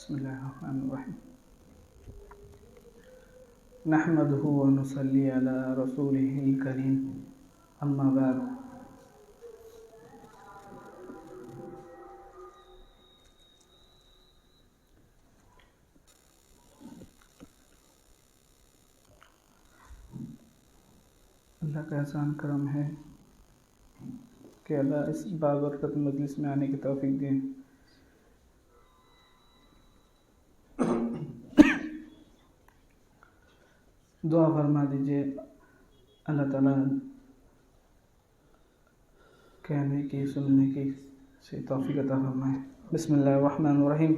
بسم اللہ الرحمن الرحیم نحمده ونصلی علی رسوله الکریم اما بعد اللہ کا احسان کرم ہے کہ اللہ اس بابرکت مجلس میں آنے کی توفیق دیں۔ دعا فرما دیجیے اللہ تعالیٰ کہنے کی سننے کی سے توفیق عطا فرمائے۔ بسم اللہ الرحمن الرحیم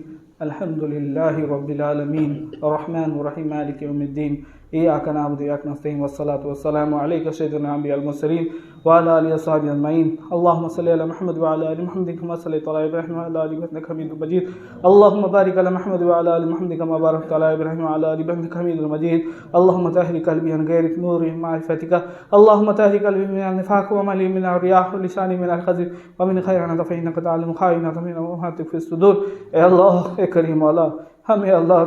الحمد للہ رب العالمین الرحمن الرحیم مالک یوم الدین ایاک نعبد و ایاک نستعین والصلاة والسلام علیک سید الانبیاء والمرسلین وعلی آلہ وصحبہ اجمعین۔ اللہم صلی علی محمد وعلی آل محمد کما صلیت علی ابراہیم وعلی آل ابراہیم انک حمید مجید۔ اللہم بارک علی محمد وعلی آل محمد کما بارکت علی ابراہیم وعلی آل ابراہیم انک حمید مجید۔ اللہم طہر قلبی عن غیر نور معرفتک، اللہم طہر قلبی من النفاق وملی من الریاء ولسانی من الکذب ومن خیانۃ فإنک تعلم خائنۃ ما تخفی الصدور۔ اے اللہ، اے کریم مولا، ہم اے اللہ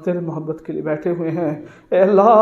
تیرے محبت کے لیے بیٹھے ہوئے ہیں۔ اے اللہ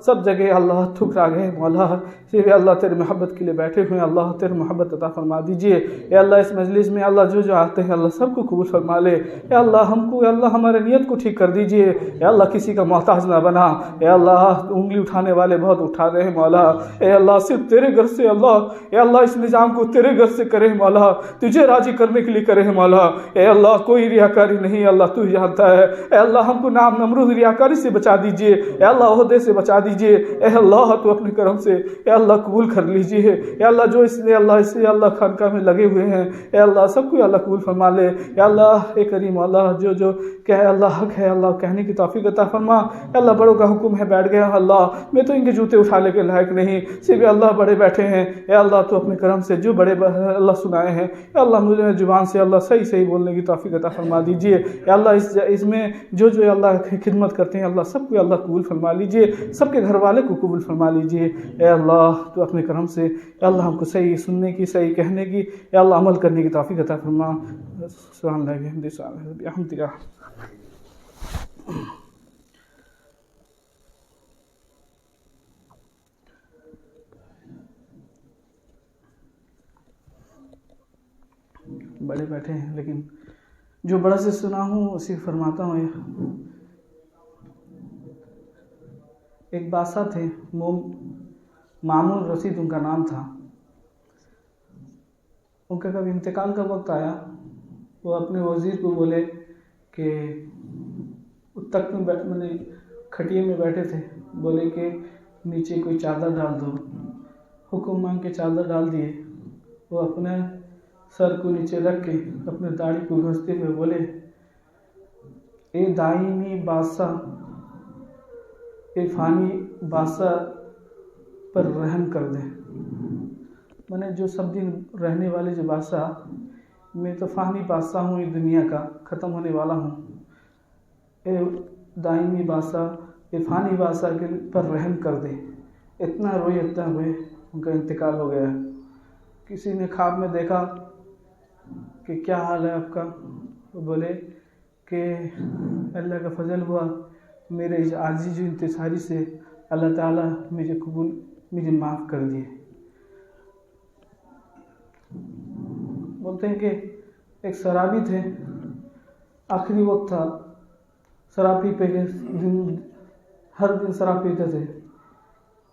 سب جگہ اللہ ٹھکرا گئے مولا، اے اللہ تیرے محبت کے لیے بیٹھے ہوئے ہیں۔ اللہ تیرے محبت عطا فرما دیجئے۔ اے اللہ اس مجلس میں اللہ جو آتے ہیں اللہ سب کو قبول فرما لے۔ اے اللہ ہم کو، اے اللہ ہمارے نیت کو ٹھیک کر دیجئے۔ اے اللہ کسی کا محتاج نہ بنا۔ اے اللہ انگلی اٹھانے والے بہت اٹھا رہے ہیں مولا، اے اللہ صرف تیرے گھر سے اللہ، اے اللہ اس نظام کو تیرے گھر سے کرے مولا، تجھے راضی کرنے کے لیے کرے مولا۔ اے اللہ کوئی ریاکاری نہیں، اللہ تو جانتا ہے۔ اے اللہ ہم کو نام نمرود ریاکاری سے بچا دیجئے۔ اے اللہ عہدے سے بچا دیجئے۔ اے اللہ تو اپنے کرم سے اے اللہ قبول کر لیجئے۔ اے اللہ جو اس نے اللہ اس اللہ خانقاہ میں لگے ہوئے ہیں، اے اللہ سب کو اللہ قبول فرما لے۔ اے اللہ اے کریم اللہ جو کہ اللہ حق ہے اللہ کہنے کی توفیق عطا فرما۔ اے اللہ بڑوں کا حکم ہے بیٹھ گیا، اللہ میں تو ان کے جوتے اٹھانے کے لائق نہیں، صرف اللہ بڑے بیٹھے ہیں۔ اے اللہ تو اپنے کرم سے جو بڑے اللہ سنائے ہیں، اے اللہ مجھے زبان سے اللہ صحیح بولنے کی توفیق عطا فرما دیجئے۔ اے اللہ اس میں جو اللہ کی خدمت کرتے ہیں اللہ سب کو اللہ قبول فرما لیجئے، سب کے گھر والے کو قبول فرما لیجئے۔ اے اللہ تو اپنے کرم سے اے اللہ ہم کو صحیح سننے کی، صحیح کہنے کی، اے اللہ عمل کرنے کی توفیق عطا فرما۔ سبحان اللہ بحمدہ سبحان اللہ بحمدہ۔ بڑے بیٹھے ہیں لیکن جو بڑا سے سنا ہوں اسی فرماتا ہوں۔ ایک بادشاہ تھے، مامون رشید ان کا نام تھا۔ ان کا کبھی انتقال کا وقت آیا، وہ اپنے وزیر کو بولے کہ تخت میں کھٹیے میں بیٹھے تھے، بولے کہ نیچے کوئی چادر ڈال دو۔ حکم مانگ کے چادر ڈال دیے۔ وہ اپنے سر کو نیچے رکھ کے اپنے داڑھی کو گھستے ہوئے بولے، اے دائمی بادشاہ، اے فانی بادشاہ پر رحم کر دے۔ میں نے جو سب دن رہنے والے جو بادشاہ، میں تو فانی بادشاہ ہوں، اس دنیا کا ختم ہونے والا ہوں۔ اے دائمی بادشاہ، اے فانی بادشاہ کے پر رحم کر دے۔ اتنا روئے ان کا انتقال ہو گیا۔ کسی نے خواب میں دیکھا کہ کیا حال ہے آپ کا؟ وہ بولے کہ اللہ کا فضل ہوا، میرے اس عاجزی جو انتصاری سے اللہ تعالیٰ مجھے معاف کر دیے۔ بولتے ہیں کہ ایک شرابی تھے، آخری وقت تھا، شراب پی کے ہر دن شراب پیتے تھے۔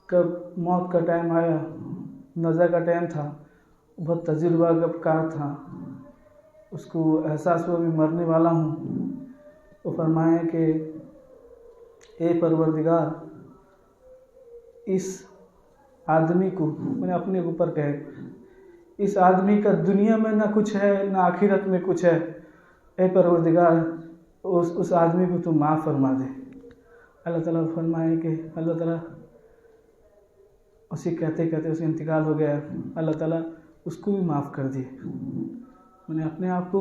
کب موت کا ٹائم آیا، نزا کا ٹائم تھا، بہت تجربہ کار تھا، اس کو احساس ہوا میں مرنے والا ہوں۔ وہ فرمایا کہ اے پروردگار، اس آدمی کو، میں نے اپنے اوپر کہے، اس آدمی کا دنیا میں نہ کچھ ہے نہ آخرت میں کچھ ہے، اے پروردگار اس آدمی کو تو معاف فرما دے۔ اللہ تعالیٰ فرمائے کہ اللہ تعالیٰ اسے کہتے اسے انتقال ہو گیا، اللہ تعالیٰ اس کو بھی معاف کر دیے۔ میں نے اپنے آپ کو،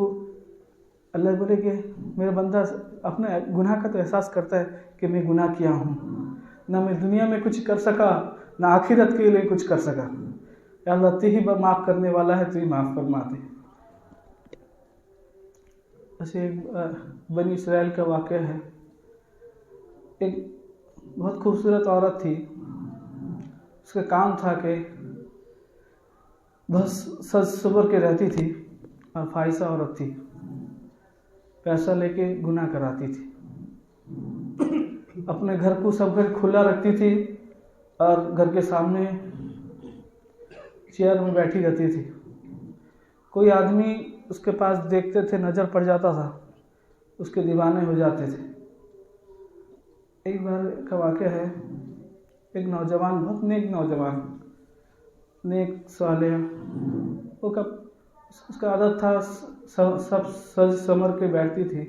اللہ بولے کہ میرا بندہ اپنے گناہ کا تو احساس کرتا ہے کہ میں گناہ کیا ہوں، نہ میں دنیا میں کچھ کر سکا نہ آخرت کے لیے کچھ کر سکا۔ اے اللہ تو ہی معاف کرنے والا ہے، تو ہی معاف فرما دے۔ ایسے ایک بنی اسرائیل کا واقعہ ہے. ایک بہت خوبصورت عورت تھی. اس کا کام تھا کہ بس سج سور کے رہتی تھی اور فائسہ عورت تھی. پیسہ لے کے گناہ کراتی تھی. اپنے گھر کو سب گھر کھلا رکھتی تھی اور گھر کے سامنے چیئر میں بیٹھی رہتی تھی. کوئی آدمی اس کے پاس دیکھتے تھے، نظر پڑ جاتا تھا، اس کے دیوانے ہو جاتے تھے. ایک بار کا واقعہ ہے، ایک نوجوان، بہت نیک نوجوان، نیک صالح، وہ اس کا عادت تھا سب سج سمر کے بیٹھتی تھی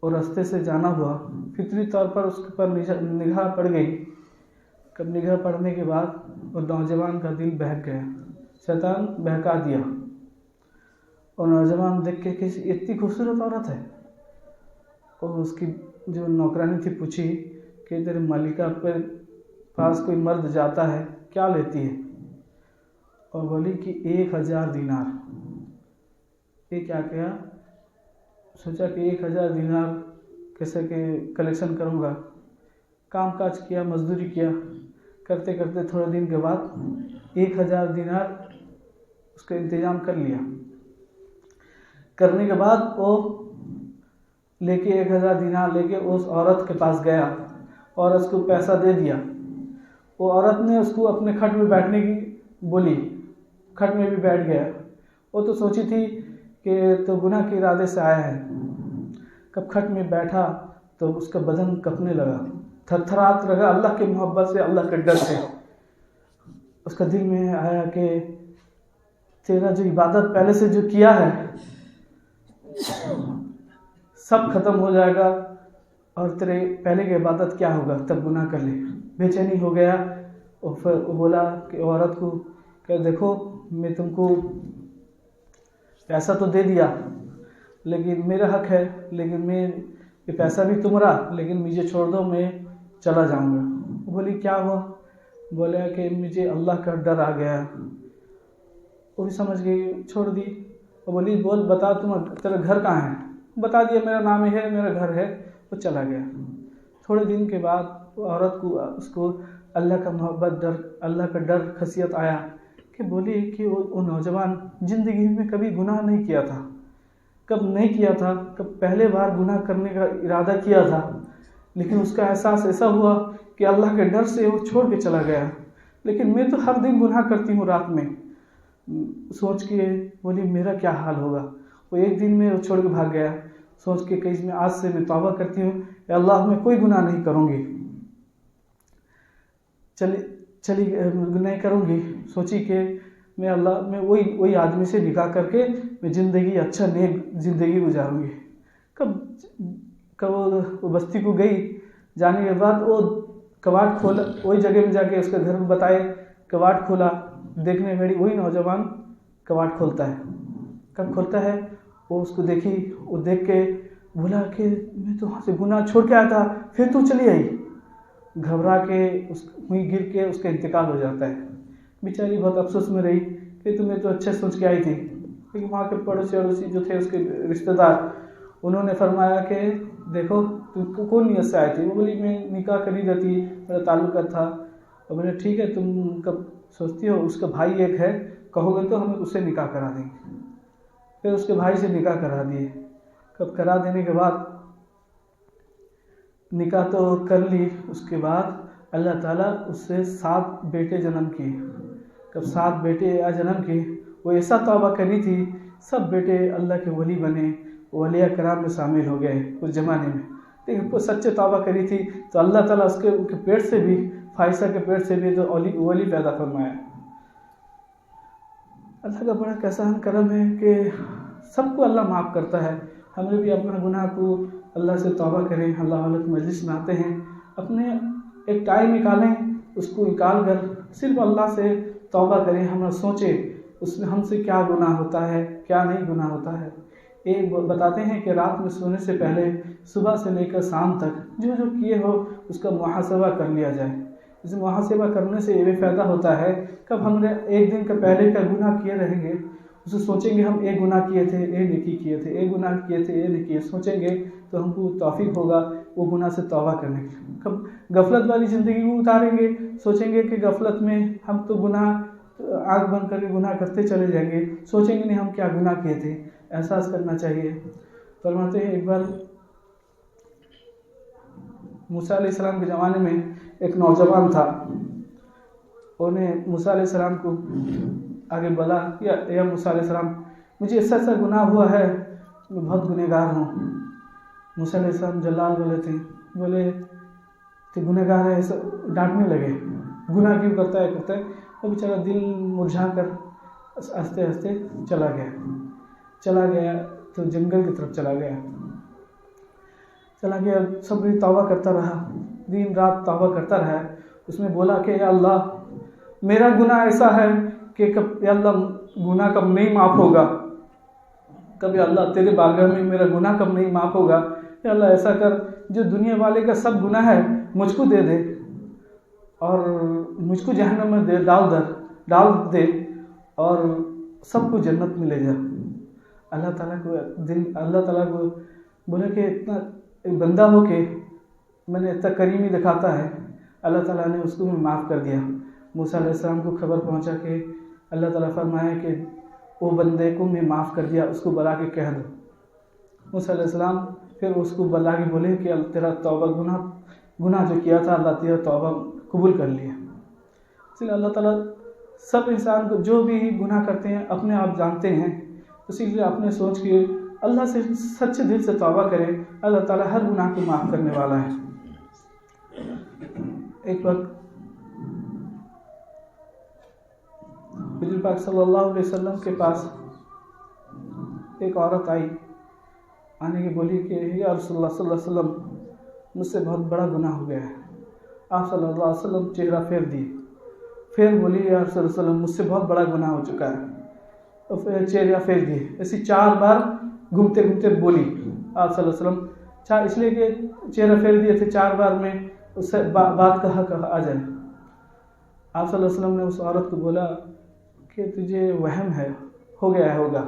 اور راستے سے جانا ہوا. فطری طور پر اس پر نگاہ پڑ گئی. کب نگاہ پڑنے کے بعد وہ نوجوان کا دل بہک گیا، شیطان بہکا دیا. اور نوجوان دیکھ کے کہ اتنی خوبصورت عورت ہے، اور اس کی جو نوکرانی تھی پوچھی کہ تیرے مالکہ پر پاس کوئی مرد جاتا ہے کیا لیتی ہے؟ اور بولی کہ 1000 دینار. یہ کیا سوچا کہ 1000 دینار کیسے کہ کلیکشن کروں گا. کام کاج کیا، مزدوری کیا، کرتے کرتے تھوڑے دن کے بعد 1000 دینار اس کا انتظام کر لیا. کرنے کے بعد وہ لے کے 1000 دینار لے کے اس عورت کے پاس گیا اور اس کو پیسہ دے دیا. وہ عورت نے اس کو اپنے کھٹ میں بیٹھنے کی بولی، کھٹ میں بھی بیٹھ گیا. وہ تو سوچی تھی کہ تو گناہ کے ارادے سے آیا ہے. کب کھٹ میں بیٹھا تو اس کا بدن کঁپنے لگا، تھرتھرات لگا اللہ کی محبت سے، اللہ کے ڈر سے. اس کا دل میں آیا کہ تیرا جو عبادت پہلے سے جو کیا ہے سب ختم ہو جائے گا، اور تیرے پہلے کی عبادت کیا ہوگا، تب گناہ کر لے. بے چینی ہو گیا. اور پھر وہ بولا کہ عورت کو کہ دیکھو میں تم کو پیسہ تو دے دیا لیکن میرا حق ہے، لیکن میں یہ پیسہ بھی تمہارا، لیکن مجھے چھوڑ دو، میں چلا جاؤں گا. بولی کیا ہوا؟ بولا کہ مجھے اللہ کا ڈر آ گیا. وہ بھی سمجھ گئی، چھوڑ دی. وہ بولی بول بتا تیرا گھر کہاں ہے؟ بتا دیا میرا نام ہے، میرا گھر ہے. وہ چلا گیا. تھوڑے دن کے بعد وہ عورت کو اس کو اللہ کا محبت، ڈر، اللہ کا ڈر، خشیت آیا کہ بولی کہ وہ نوجوان زندگی میں کبھی گناہ نہیں کیا تھا. کب نہیں کیا تھا، کب پہلے بار گناہ کرنے کا ارادہ کیا تھا، لیکن اس کا احساس ایسا ہوا کہ اللہ کے ڈر سے وہ چھوڑ کے چلا گیا. لیکن میں تو ہر دن گناہ کرتی ہوں رات میں. سوچ کے بولی میرا کیا حال ہوگا. وہ ایک دن میں وہ چھوڑ کے بھاگ گیا. سوچ کے کہ آج سے میں توبہ کرتی ہوں، اے اللہ میں کوئی گناہ نہیں کروں گی، چلی نہیں کروں گی. سوچی کہ میں وہی آدمی سے نکاح کر کے میں زندگی اچھا نیک زندگی گزاروں گی. کب وہ بستی کو گئی، جانے کے بعد وہ کواٹ کھولا، وہی جگہ میں جا کے اس کے گھر میں بتائے، کواٹ کھولا، دیکھنے میں وہی نوجوان کواٹ کھولتا ہے. کب کھولتا ہے وہ اس کو دیکھی، وہ دیکھ کے بولا کہ میں تو وہاں سے گناہ چھوڑ کے آیا تھا، پھر تو چلی آئی. گھبرا کے وہیں گر کے اس کا انتقال ہو جاتا ہے. بیچاری بہت افسوس میں رہی کہ تمہیں تو اچھے سوچ کے آئی تھی. لیکن وہاں کے پڑوسی جو تھے اس کے رشتہ دار، انہوں نے فرمایا کہ دیکھو تم کون نیت سے آئی تھی؟ وہ بولی میں نکاح کری رہتی، میرا تعلقات تھا. اور بولے ٹھیک ہے، تم کب سوچتی ہو اس کا بھائی ایک ہے، کہو گے تو ہم اس سے نکاح کرا دیں گے. پھر اس کے بھائی سے نکاح کرا دیے. کب کرا دینے کے بعد نکاح تو کر لی، اس کے بعد اللہ تعالیٰ اس سے 7 بیٹے جنم کیے. کب 7 بیٹے جنم کیے، وہ ایسا توبہ کری تھی، سب بیٹے اللہ کے ولی بنے، اولیاء کرام میں شامل ہو گئے اس زمانے میں. لیکن وہ سچے توبہ کری تھی تو اللہ تعالیٰ اس کے پیٹ سے بھی، فائسہ کے پیٹ سے بھی تو ولی پیدا فرمایا. اللہ کا بڑا احسان کرم ہے کہ سب کو اللہ معاف کرتا ہے. ہمیں بھی اپنا گناہ کو اللہ سے توبہ کریں. اللہ والے کی مجلس میں آتے ہیں، اپنے ایک ٹائم نکالیں، اس کو نکال کر صرف اللہ سے توبہ کریں. ہم سوچیں اس میں ہم سے کیا گناہ ہوتا ہے، کیا نہیں گناہ ہوتا ہے. ایک بتاتے ہیں کہ رات میں سونے سے پہلے صبح سے لے کر شام تک جو کیے ہو اس کا محاسبہ کر لیا جائے. اس محاسبہ کرنے سے یہ بھی فائدہ ہوتا ہے، کب ہم نے ایک دن کا پہلے کا گناہ کیے رہیں گے اسے سوچیں گے ہم ایک گناہ کیے تھے، ایک نیکی کیے تھے، ایک گناہ کیے تھے، ایک نیکی، سوچیں گے تو ہم کو توفیق ہوگا وہ گناہ سے توبہ کرنے کی۔ کب غفلت والی زندگی کو اتاریں گے، سوچیں گے کہ غفلت میں ہم تو گناہ آنکھ بند کر کے گناہ کرتے چلے جائیں گے، سوچیں گے نہیں ہم کیا گناہ کیے تھے، احساس کرنا چاہیے۔ فرماتے ہیں ایک بار موسیٰ علیہ السلام کے زمانے میں ایک نوجوان تھا، انہیں موسیٰ علیہ السلام کو آگے بولا کہ یا موسیٰ علیہ السلام مجھے ایسا ایسا گناہ ہوا ہے، میں بہت گنہگار ہوں۔ موسیٰ علیہ السلام جلال بولے کہ گنہگار ہے، ایسا ڈانٹنے لگے، گناہ کیوں کرتا ہے۔ وہ بیچارہ دل مرجھا کر آہستہ آہستہ چلا گیا تو جنگل کی طرف چلا گیا، سب بھی توبہ کرتا رہا، دن رات توبہ کرتا رہا۔ اس میں بولا کہ یا اللہ میرا گناہ ایسا ہے کہ یا اللہ گناہ کب نہیں معاف ہوگا، کبھی اللہ تیرے بارگاہ میں میرا گناہ کب نہیں معاف ہوگا، یا اللہ ایسا کر جو دنیا والے کا سب گناہ ہے مجھ کو دے دے اور مجھ کو جہنم میں ڈال دے اور سب کو جنت میں لے جا۔ اللہ تعالیٰ کو بولے کہ اتنا بندہ ہو کے میں نے اتنا کریمی دکھاتا ہے، اللہ تعالیٰ نے اس کو بھی معاف کر دیا۔ موسیٰ علیہ السلام کو خبر پہنچا کہ اللہ تعالیٰ فرمایا کہ وہ بندے کو میں معاف کر دیا، اس کو بلا کے کہہ دو۔ موسیٰ علیہ السلام پھر اس کو بلا کے بولے کہ تیرا توبہ گناہ جو کیا تھا اللہ تیرا توبہ قبول کر لیا۔ اس لیے اللہ تعالیٰ سب انسان کو جو بھی گناہ کرتے ہیں اپنے آپ جانتے ہیں، اسی لیے اپنے سوچ کے اللہ سے سچے دل سے توبہ کرے، اللہ تعالیٰ ہر گناہ کو معاف کرنے والا ہے۔ ایک وقت حضور پاک صلی اللہ علیہ وسلم کے پاس ایک عورت آنے کی بولی کہ یا رسول اللہ صلی اللہ علیہ وسلم مجھ سے بہت بڑا گناہ ہو گیا ہے۔ آپ صلی اللہ علیہ وسلم چہرہ پھیر بولی یا رسول اللہ صلی اللہ علیہ وسلم مجھ سے بہت بڑا گناہ ہو چکا ہے، اور پھر چہرہ پھیر دیے، ایسی 4 بار گھومتے بولی آپ صلی اللہ علیہ وسلم، اس لیے کہ چہرہ پھیر دیے تھے 4 بار میں اس سے بات کا حق آ جائے۔ آپ صلی اللہ علیہ وسلم نے اس عورت کو بولا کہ تجھے وہم ہوگا۔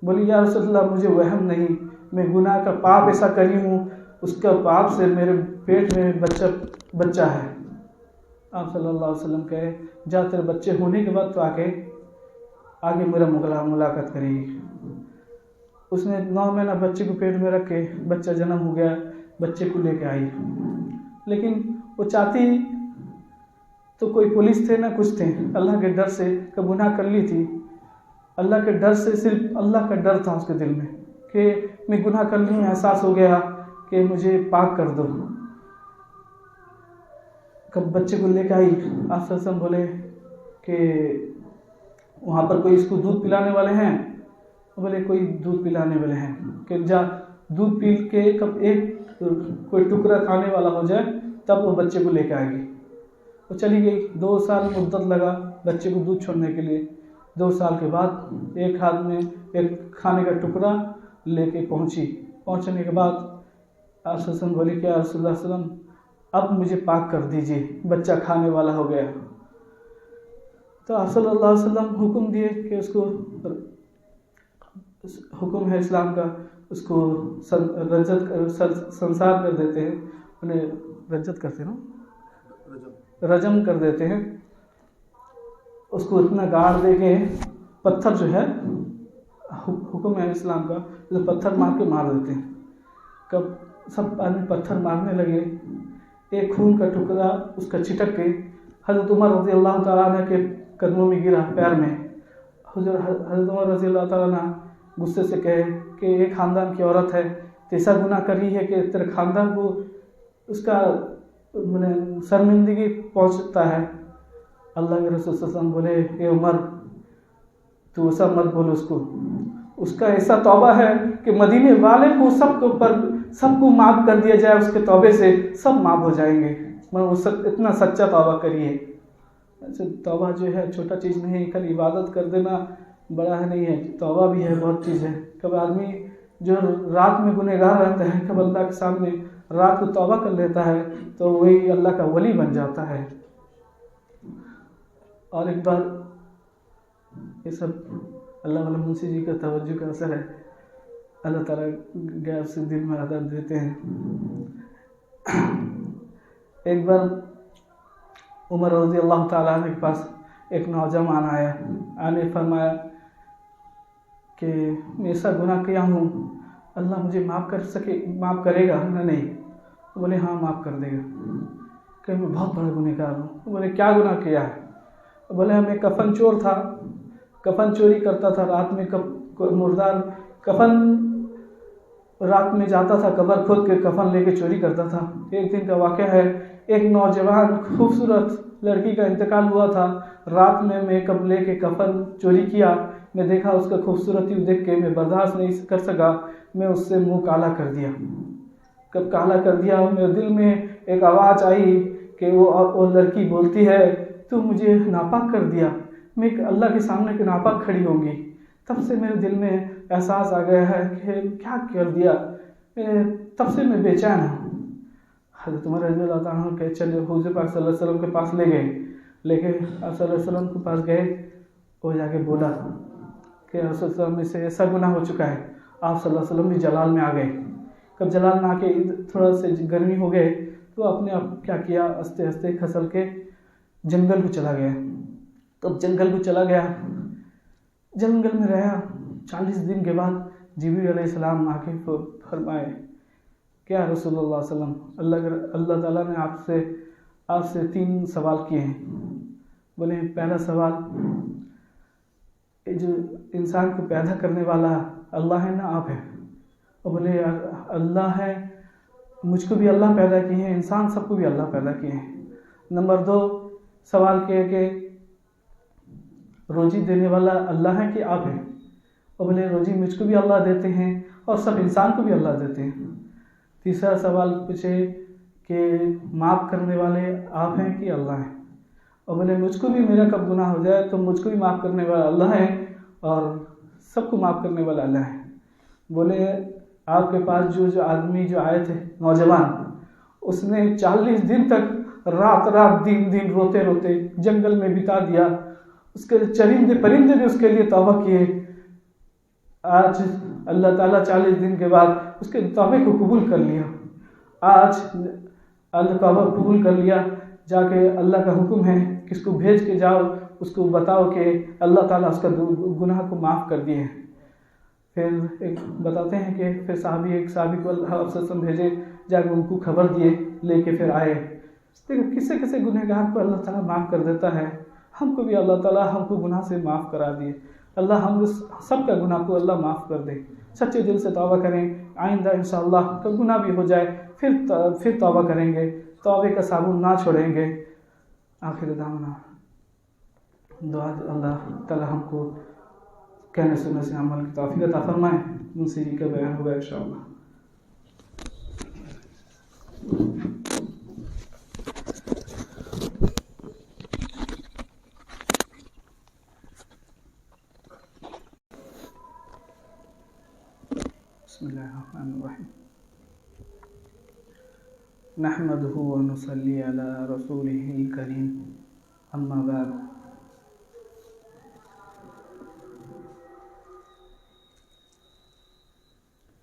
بولی یا رسول اللہ مجھے وہم نہیں، میں گناہ کا پاپ ایسا کری ہوں، اس کا پاپ سے میرے پیٹ میں بچہ ہے۔ آپ صلی اللہ علیہ وسلم کہے جا تیرے بچے ہونے کے بعد تو آگے میرا ملاقات کرے گی۔ اس نے 9 مہینہ بچے کو پیٹ میں رکھ کے بچہ جنم ہو گیا، بچے کو لے کے آئی، لیکن وہ چاہتی تو کوئی پولیس تھے نہ کچھ تھے، اللہ کے ڈر سے کہ گناہ کر لی تھی، اللہ کے ڈر سے، صرف اللہ کا ڈر تھا اس کے دل میں کہ میں گناہ کر لی ہوں، احساس ہو گیا کہ مجھے پاک کر دو۔ کب بچے کو لے کے آئی، آپ صلی اللہ علیہ وسلم بولے کہ وہاں پر کوئی اس کو دودھ پلانے والے ہیں؟ بولے کوئی دودھ پلانے والے ہیں، کہ جا دودھ پی کے کب ایک کوئی ٹکڑا کھانے والا ہو جائے تب وہ بچے کو لے کے آئے گی۔ وہ چلی گئی، 2 سال مدت لگا بچے کو دودھ چھوڑنے کے لیے۔ 2 سال کے بعد ایک ہاتھ میں ایک کھانے کا ٹکڑا لے کے پہنچنے کے بعد آپ صلی اللہ علیہ وسلم بولے کہ یا رسول اللہ صلی اللہ علیہ وسلم اب مجھے پاک کر دیجئے، بچہ کھانے والا ہو گیا۔ تو آپ صلی اللہ علیہ وسلم حکم دیے کہ اس کو، حکم ہے اسلام کا، اس کو سنسار کر دیتے ہیں، انہیں رجت کرتے ہیں، رجم کر دیتے ہیں، اس کو اتنا گاڑ دے کے پتھر جو ہے، حکم ہے اسلام کا، پتھر مار کے مار دیتے ہیں۔ کب سب آدمی پتھر مارنے لگے، ایک خون کا ٹکڑا اس کا چھٹک کے حضرت عمر رضی اللہ تعالیٰ عنہ کے قدموں میں گرا، پیر میں۔ حضرت عمر رضی اللہ تعالیٰ عنہ غصے سے کہے کہ ایک خاندان کی عورت ہے، ایسا گناہ کری ہے کہ تیرے خاندان کو اس کا شرمندگی پہنچتا ہے۔ اللہ کے رسول صلی اللہ علیہ وسلم بولے اے عمر تو ایسا مت بولو، اس کا ایسا توبہ ہے کہ مدینے والے کو سب کو معاف کر دیا جائے، اس کے توبے سے سب معاف ہو جائیں گے، وہ اتنا سچا توبہ کریے۔ توبہ جو ہے چھوٹا چیز نہیں ہے، خالی عبادت کر دینا بڑا ہے نہیں ہے، توبہ بھی ہے، بہت چیز ہے۔ کب آدمی جو رات میں گنہگار رہتا ہے، کب اللہ کے سامنے رات کو توبہ کر لیتا ہے تو وہی اللہ کا ولی بن جاتا ہے۔ اور ایک بار یہ سب اللہ والا منشی جی کا توجہ کا اثر ہے، اللہ تعالیٰ غیب سے دل میں عادت دیتے ہیں۔ ایک بار عمر رضی اللہ تعالیٰ عنہ کے پاس ایک نوجوان آیا، آنے فرمایا کہ میں ایسا گناہ کیا ہوں، اللہ مجھے معاف کرے گا؟ نہیں۔ بولے ہاں معاف کر دے گا۔ کہ میں بہت بڑا گنہگار ہوں۔ بولے کیا گناہ کیا ہے؟ بولے میں کفن چور تھا، کفن چوری کرتا تھا، رات میں مردار کفن رات میں جاتا تھا، قبر کھود کے کفن لے کے چوری کرتا تھا۔ ایک دن کا واقعہ ہے، ایک نوجوان خوبصورت لڑکی کا انتقال ہوا تھا، رات میں میک اپ لے کے کفن چوری کیا، میں دیکھا اس کا خوبصورتی دیکھ کے میں برداشت نہیں کر سکا، میں اس سے منہ کالا کر دیا۔ کب کالا کر دیا، میرے دل میں ایک آواز آئی کہ وہ لڑکی بولتی ہے تو مجھے ناپاک کر دیا، میں اللہ کے سامنے ناپاک کھڑی ہوں گی۔ تب سے میرے دل میں احساس آ گیا ہے کہ کیا کر دیا، تب سے میں بے چین ہوں۔ حضرت عمر رضی اللہ تعالیٰ عنہ کہ چلے حضور پاک صلی اللہ علیہ وسلم کے پاس لے گئے، لے کے آپ صلی اللہ علیہ وسلم کے پاس گئے، وہ جا کے بولا کہ رسول صلی اللہ علیہ وسلم سے ایسا گناہ ہو چکا ہے۔ آپ صلی اللہ علیہ وسلم بھی جلال میں آ گئے۔ کب جلال میں آ کے تھوڑا سے گرمی ہو گئے تو اپنے آپ کیا کیا، آہستہ آہستہ کھسل کے جنگل کو چلا گیا۔ تب جنگل کو چلا گیا، جنگل میں رہا۔ 40 دن کے بعد جبریل علیہ السلام آ کے فرمائے کیا رسول اللہ صلی اللہ علیہ وسلم، اللہ تعالیٰ نے آپ سے 3 سوال کیے ہیں۔ بولے پہلا سوال، جو انسان کو پیدا کرنے والا اللہ ہے نا آپ ہے؟ اور بولے اللہ ہے، مجھ کو بھی اللہ پیدا کیے ہیں، انسان سب کو بھی اللہ پیدا کیے ہیں۔ نمبر 2 سوال کیا کہ روزی دینے والا اللہ ہے کہ آپ ہیں؟ اور بولے روزی مجھ کو بھی اللہ دیتے ہیں اور سب انسان کو بھی اللہ دیتے ہیں۔ تیسرا سوال پوچھے کہ معاف کرنے والے آپ ہیں کہ اللہ ہیں؟ اور بولے مجھ کو بھی میرا کب گناہ ہو جائے تو مجھ کو بھی معاف کرنے والا اللہ ہے اور سب کو معاف کرنے والا اللہ ہے۔ بولے آپ کے پاس جو آدمی جو آئے تھے نوجوان، اس نے 40 دن تک رات دن روتے روتے جنگل میں بتا دیا، اس کے چرندے پرندے بھی اس کے لیے توبہ کیے۔ آج اللہ تعالیٰ 40 دن کے بعد اس کے توبے کو قبول کر لیا۔ آج اللہ توبہ قبول کر لیا، جا کے اللہ کا حکم ہے کہ اس کو بھیج کے جاؤ، اس کو بتاؤ کہ اللہ تعالیٰ اس کا گناہ کو معاف کر دیے۔ پھر ایک بتاتے ہیں کہ پھر ایک صحابی کو اللہ صلی اللہ علیہ وسلم بھیجے، جا کے ان کو خبر دیے، لے کے پھر آئے۔ کسے کسے گنہگار کو اللہ تعالیٰ معاف کر دیتا ہے، ہم کو بھی اللہ تعالیٰ ہم کو گناہ سے معاف کرا دیے۔ اللہ ہم سب کا گناہ کو اللہ معاف کر دے۔ سچے دل سے توبہ کریں، آئندہ انشاءاللہ کب گناہ بھی ہو جائے پھر توبہ کریں گے، توبے کا صابن نہ چھوڑیں گے۔ آخر دعوانا دعا اللہ تعالیٰ ہم کو کہنے سننے سے عمل کی توفیق عطا فرمائے۔ منشی جی کا بیان ہوگا انشاءاللہ۔ بسم اللہ الرحمن الرحیم۔ نحمده ونصلي على رسوله الكريم، اما بعد۔